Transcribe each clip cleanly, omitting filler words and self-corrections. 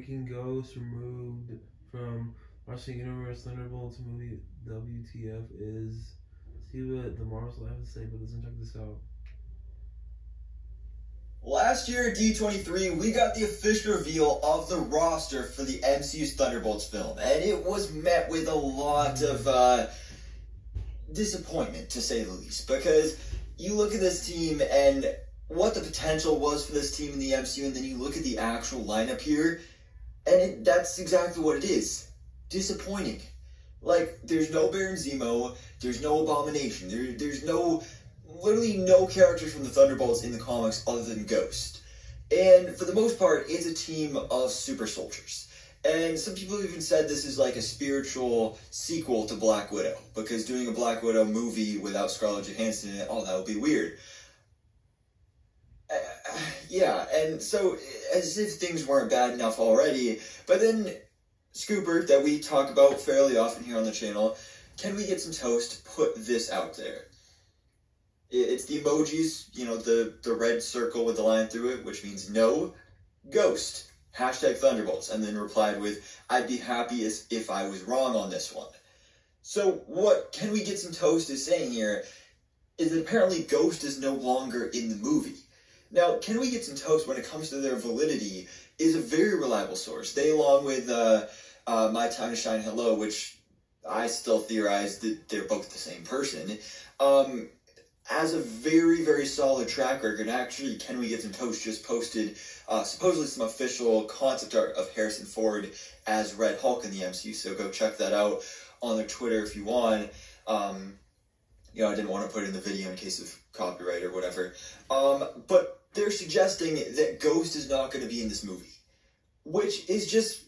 Ranking Ghost removed from Rushing Universe Thunderbolts movie WTF is. See what the Marvels have to say, but listen, check this out. Last year at D23, we got the official reveal of the roster for the MCU's Thunderbolts film, and it was met with a lot of disappointment, to say the least, because you look at this team and what the potential was for this team in the MCU, and then you look at the actual lineup here, and that's exactly what it is. Disappointing. Like, there's no Baron Zemo, there's no Abomination, there's literally no characters from the Thunderbolts in the comics other than Ghost. And for the most part, it's a team of super soldiers. And some people even said this is like a spiritual sequel to Black Widow, because doing a Black Widow movie without Scarlett Johansson in it, oh, that would be weird. Yeah, and so, as if things weren't bad enough already, but then Scooper, that we talk about fairly often here on the channel, Can We Get Some Toast, put this out there. It's the emojis, you know, the red circle with the line through it, which means no, Ghost, hashtag Thunderbolts, and then replied with, I'd be happy as if I was wrong on this one. So what Can We Get Some Toast is saying here is that apparently Ghost is no longer in the movie. Now, Can We Get Some Toast, when it comes to their validity, is a very reliable source. They, along with My Time to Shine Hello, which I still theorize that they're both the same person, as a very, very solid track record. And actually, Can We Get Some Toast just posted supposedly some official concept art of Harrison Ford as Red Hulk in the MCU, so go check that out on their Twitter if you want. You know, I didn't want to put it in the video in case of copyright or whatever. But they're suggesting that Ghost is not going to be in this movie, which is just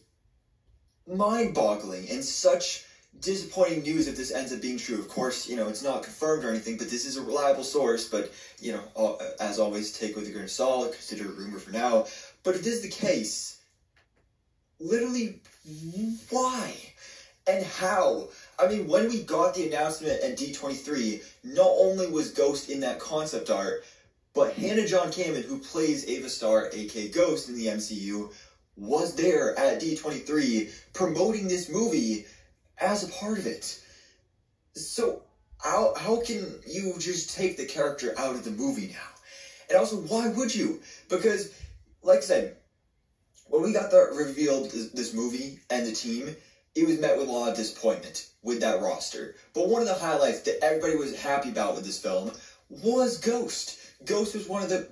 mind-boggling and such disappointing news if this ends up being true. Of course, you know, it's not confirmed or anything, but this is a reliable source, but, you know, as always, take with a grain of salt, consider a rumor for now. But if this is the case, literally, why? And how? I mean, when we got the announcement at D23, not only was Ghost in that concept art, but Hannah John Kamen, who plays Ava Starr, aka Ghost in the MCU, was there at D23 promoting this movie as a part of it. So, how can you just take the character out of the movie now? And also, why would you? Because, like I said, when we got the revealed this movie and the team, it was met with a lot of disappointment with that roster. But one of the highlights that everybody was happy about with this film was Ghost. Ghost was one of the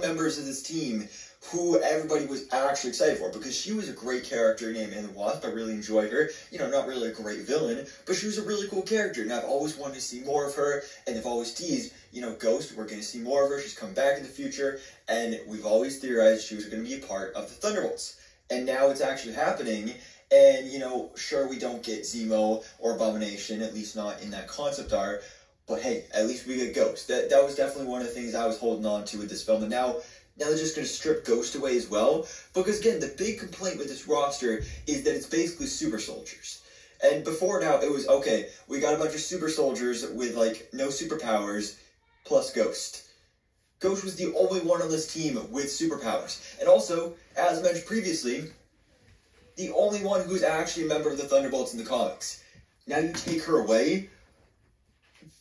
members of this team who everybody was actually excited for, because she was a great character named Anne the Wasp. I really enjoyed her. You know, not really a great villain, but she was a really cool character, and I've always wanted to see more of her, and they've always teased, you know, Ghost, we're going to see more of her, she's coming back in the future, and we've always theorized she was going to be a part of the Thunderbolts. And now it's actually happening, and, you know, sure, we don't get Zemo or Abomination, at least not in that concept art, but hey, at least we get Ghost. That was definitely one of the things I was holding on to with this film, and now they're just going to strip Ghost away as well, because again, the big complaint with this roster is that it's basically super soldiers. And before now, it was, okay, we got a bunch of super soldiers with, like, no superpowers, plus Ghost. Ghost was the only one on this team with superpowers. And also, as I mentioned previously, the only one who's actually a member of the Thunderbolts in the comics. Now you take her away,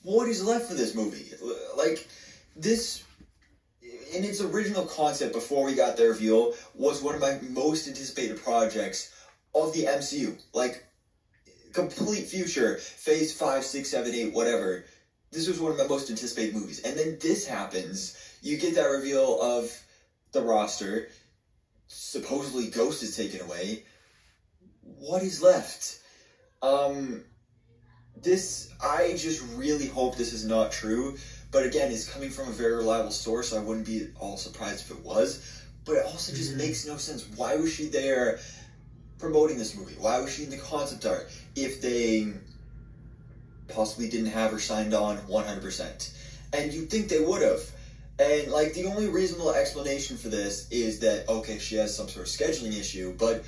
what is left for this movie? Like, this, in its original concept before we got the reveal, was one of my most anticipated projects of the MCU. Like, complete future, phase 5, 6, 7, 8, whatever. This was one of my most anticipated movies. And then this happens, you get that reveal of the roster, supposedly Ghost is taken away. What is left? I just really hope this is not true, but again, it's coming from a very reliable source, so I wouldn't be all surprised if it was, but it also just makes no sense. Why was she there promoting this movie? Why was she in the concept art if they possibly didn't have her signed on 100%? And you'd think they would have. And, like, the only reasonable explanation for this is that, okay, she has some sort of scheduling issue, but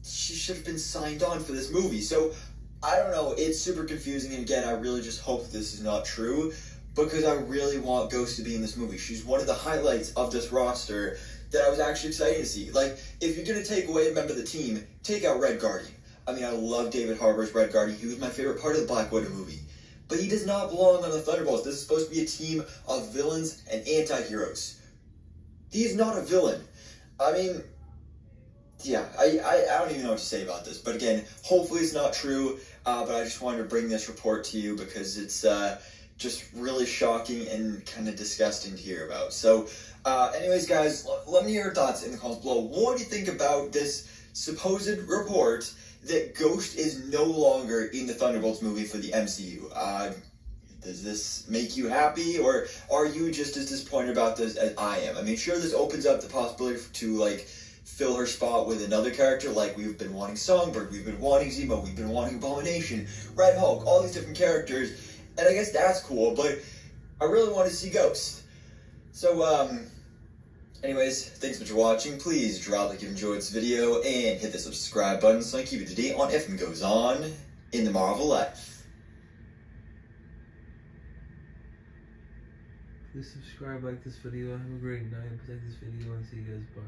she should have been signed on for this movie. So, I don't know, it's super confusing, and again, I really just hope this is not true, because I really want Ghost to be in this movie. She's one of the highlights of this roster that I was actually excited to see. Like, if you're going to take away a member of the team, take out Red Guardian. I mean, I love David Harbour's Red Guardian. He was my favorite part of the Black Widow movie. But he does not belong on the Thunderbolts. This is supposed to be a team of villains and anti-heroes. He is not a villain. I mean, yeah, I don't even know what to say about this. But again, hopefully it's not true. But I just wanted to bring this report to you because it's just really shocking and kind of disgusting to hear about. So, anyways, guys, let me hear your thoughts in the comments below. What do you think about this supposed report that Ghost is no longer in the Thunderbolts movie for the MCU? Does this make you happy, or are you just as disappointed about this as I am? I mean, sure, this opens up the possibility to, like, fill her spot with another character, like we've been wanting Songbird, we've been wanting Zemo, we've been wanting Abomination, Red Hulk, all these different characters, and I guess that's cool, but I really want to see Ghost. So, anyways, thanks so much for watching. Please drop a like if you enjoyed this video, and hit the subscribe button so I can keep you up to date on everything that goes on in the Marvel life. Please subscribe, like this video, have a great night, like this video, and see you guys, bye.